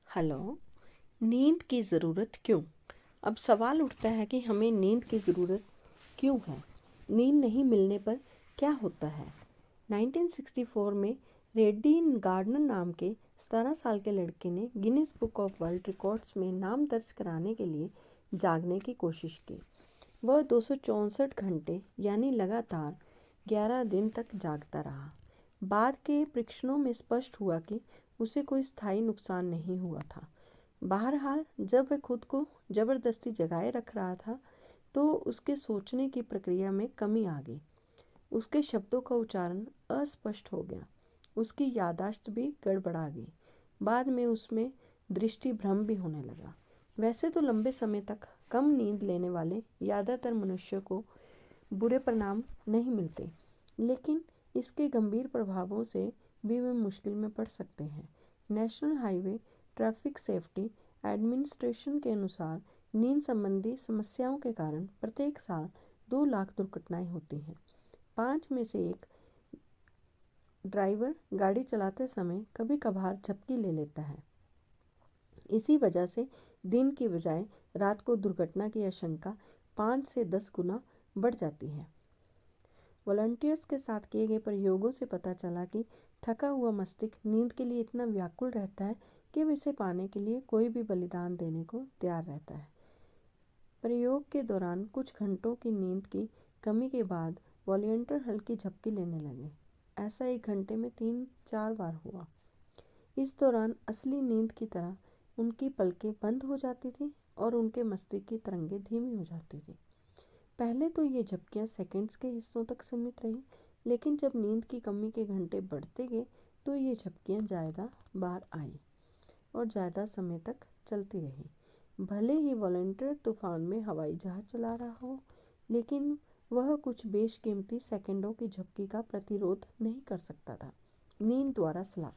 Hello. नींद की ज़रूरत क्यों? अब सवाल उठता है कि हमें नींद की ज़रूरत क्यों है? नींद नहीं मिलने पर क्या होता है? 1964 में रेडीन गार्डनर नाम के 17 साल के लड़के ने Guinness book of world records में नाम दर्ज कराने के लिए जागने की कोशिश की। वह 264 घंटे यानी लगातार 11 दिन तक जागता रहा। बाद के परीक्षणों में स्पष्ट हुआ कि उसे कोई स्थायी नुकसान नहीं हुआ था। बहरहाल, जब वह खुद को ज़बरदस्ती जगाए रख रहा था तो उसके सोचने की प्रक्रिया में कमी आ गई। उसके शब्दों का उच्चारण अस्पष्ट हो गया। उसकी याददाश्त भी गड़बड़ा गई। बाद में उसमें दृष्टि भ्रम भी होने लगा। वैसे तो लंबे समय तक कम नींद लेने वाले ज़्यादातर मनुष्यों को बुरे परिणाम नहीं मिलते, लेकिन इसके गंभीर प्रभावों से भी वे मुश्किल में पड़ सकते हैं। National highway traffic safety administration के अनुसार नींद संबंधी समस्याओं के कारण प्रत्येक साल 2 लाख दुर्घटनाएं होती हैं। 5 में से एक ड्राइवर गाड़ी चलाते समय कभी कभार झपकी ले लेता है। इसी वजह से दिन की बजाय रात को दुर्घटना की आशंका 5 से 10 गुना बढ़ जाती है। वॉलंटियर्स के साथ किए गए प्रयोगों से पता चला कि थका हुआ मस्तिष्क नींद के लिए इतना व्याकुल रहता है कि वह इसे पाने के लिए कोई भी बलिदान देने को तैयार रहता है। प्रयोग के दौरान कुछ घंटों की नींद की कमी के बाद वॉलंटियर हल्की झपकी लेने लगे। ऐसा 1 घंटे में 3-4 बार हुआ। इस दौरान असली नींद की तरह उनकी पलकें बंद हो जाती थी और उनके मस्तिष्क की तरंगें धीमी हो जाती थी। पहले तो ये झपकियाँ सेकंड्स के हिस्सों तक सीमित रही, लेकिन जब नींद की कमी के घंटे बढ़ते गए तो ये झपकियाँ ज़्यादा बार आईं और ज़्यादा समय तक चलती रही। भले ही वॉलंटियर तूफान में हवाई जहाज चला रहा हो, लेकिन वह कुछ बेशकीमती सेकंडों की झपकी का प्रतिरोध नहीं कर सकता था। नींद द्वारा सलाह।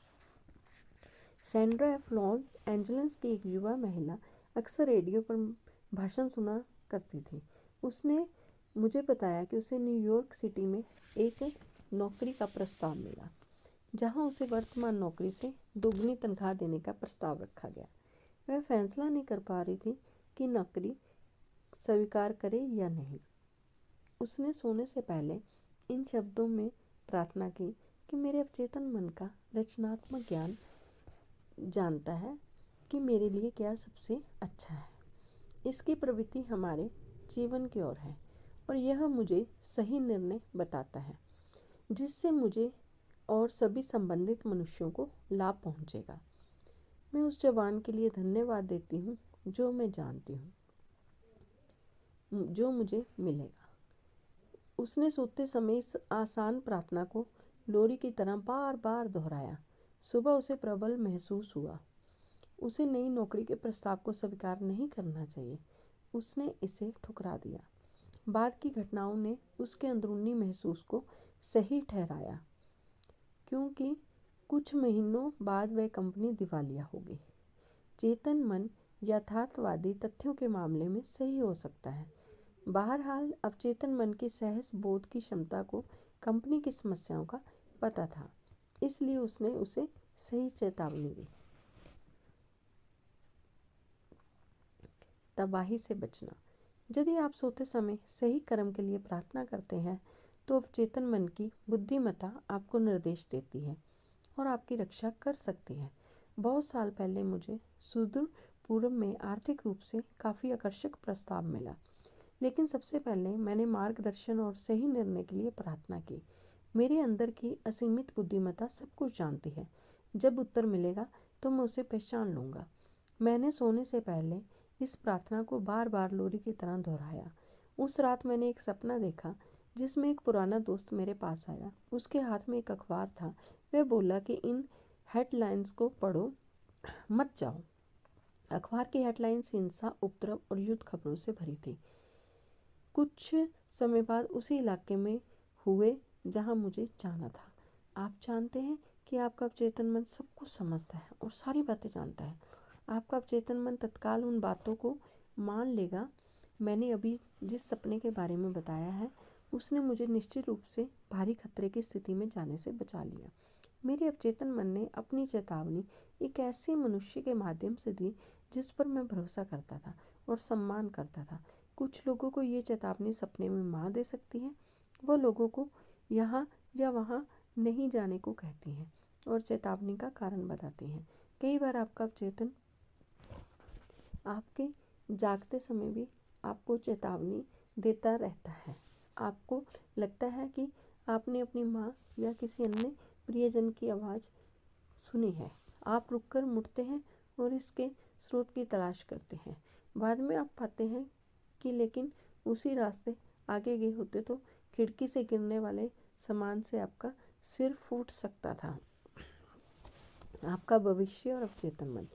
सैंड्रा एफ लॉस एंजल्स की एक युवा महिला अक्सर रेडियो पर भाषण सुना करती थी। उसने मुझे बताया कि उसे न्यूयॉर्क सिटी में एक नौकरी का प्रस्ताव मिला, जहां उसे वर्तमान नौकरी से दोगुनी तनख्वाह देने का प्रस्ताव रखा गया। वह फैसला नहीं कर पा रही थी कि नौकरी स्वीकार करे या नहीं। उसने सोने से पहले इन शब्दों में प्रार्थना की कि मेरे अवचेतन मन का रचनात्मक ज्ञान जानता है कि मेरे लिए क्या सबसे अच्छा है। इसकी प्रवृत्ति हमारे जीवन की ओर है और यह मुझे सही निर्णय बताता है, जिससे मुझे और सभी संबंधित मनुष्यों को लाभ पहुंचेगा। मैं उस जवान के लिए धन्यवाद देती हूँ जो मैं जानती हूँ जो मुझे मिलेगा। उसने सोते समय इस आसान प्रार्थना को लोरी की तरह बार बार दोहराया। सुबह उसे प्रबल महसूस हुआ। उसे नई नौकरी के प्रस्ताव को स्वीकार नहीं करना चाहिए। उसने इसे ठुकरा दिया। बाद की घटनाओं ने उसके अंदरूनी महसूस को सही ठहराया, क्योंकि कुछ महीनों बाद वह कंपनी दिवालिया हो गई। चेतन मन यथार्थवादी तथ्यों के मामले में सही हो सकता है। बहरहाल, अवचेतन मन की सहज बोध की क्षमता को कंपनी की समस्याओं का पता था, इसलिए उसने उसे सही चेतावनी दी। तबाही से बचना। यदि आप सोते समय सही कर्म के लिए प्रार्थना करते हैं तो अवचेतन मन की बुद्धिमत्ता आपको निर्देश देती है और आपकी रक्षा कर सकती है। बहुत साल पहले मुझे सुदूर पूर्व में आर्थिक रूप से काफ़ी आकर्षक प्रस्ताव मिला, लेकिन सबसे पहले मैंने मार्गदर्शन और सही निर्णय के लिए प्रार्थना की। मेरे अंदर की असीमित बुद्धिमत्ता सब कुछ जानती है। जब उत्तर मिलेगा तो मैं उसे पहचान लूँगा। मैंने सोने से पहले इस प्रार्थना को बार बार लोरी की तरह दोहराया। उस रात मैंने एक सपना देखा जिसमें एक पुराना दोस्त मेरे पास आया। उसके हाथ में एक अखबार था। वह बोला कि इन हेडलाइंस को पढ़ो, मत जाओ। अखबार की हेडलाइंस हिंसा, उपद्रव और युद्ध खबरों से भरी थी। कुछ समय बाद उसी इलाके में हुए जहां मुझे जाना था। आप जानते हैं कि आपका अवचेतन मन सब कुछ समझता है और सारी बातें जानता है। आपका अवचेतन मन तत्काल उन बातों को मान लेगा। मैंने अभी जिस सपने के बारे में बताया है, उसने मुझे निश्चित रूप से भारी खतरे की स्थिति में जाने से बचा लिया। मेरे अवचेतन मन ने अपनी चेतावनी एक ऐसे मनुष्य के माध्यम से दी जिस पर मैं भरोसा करता था और सम्मान करता था। कुछ लोगों को ये चेतावनी सपने में माँ दे सकती है। वो लोगों को यहाँ या वहाँ नहीं जाने को कहती हैं और चेतावनी का कारण बताती हैं। कई बार आपका चेतन आपके जागते समय भी आपको चेतावनी देता रहता है। आपको लगता है कि आपने अपनी माँ या किसी अन्य प्रियजन की आवाज़ सुनी है। आप रुककर मुड़ते हैं और इसके स्रोत की तलाश करते हैं। बाद में आप पाते हैं कि लेकिन उसी रास्ते आगे गए होते तो खिड़की से गिरने वाले सामान से आपका सिर फूट सकता था। आपका भविष्य और अवचेतन मन।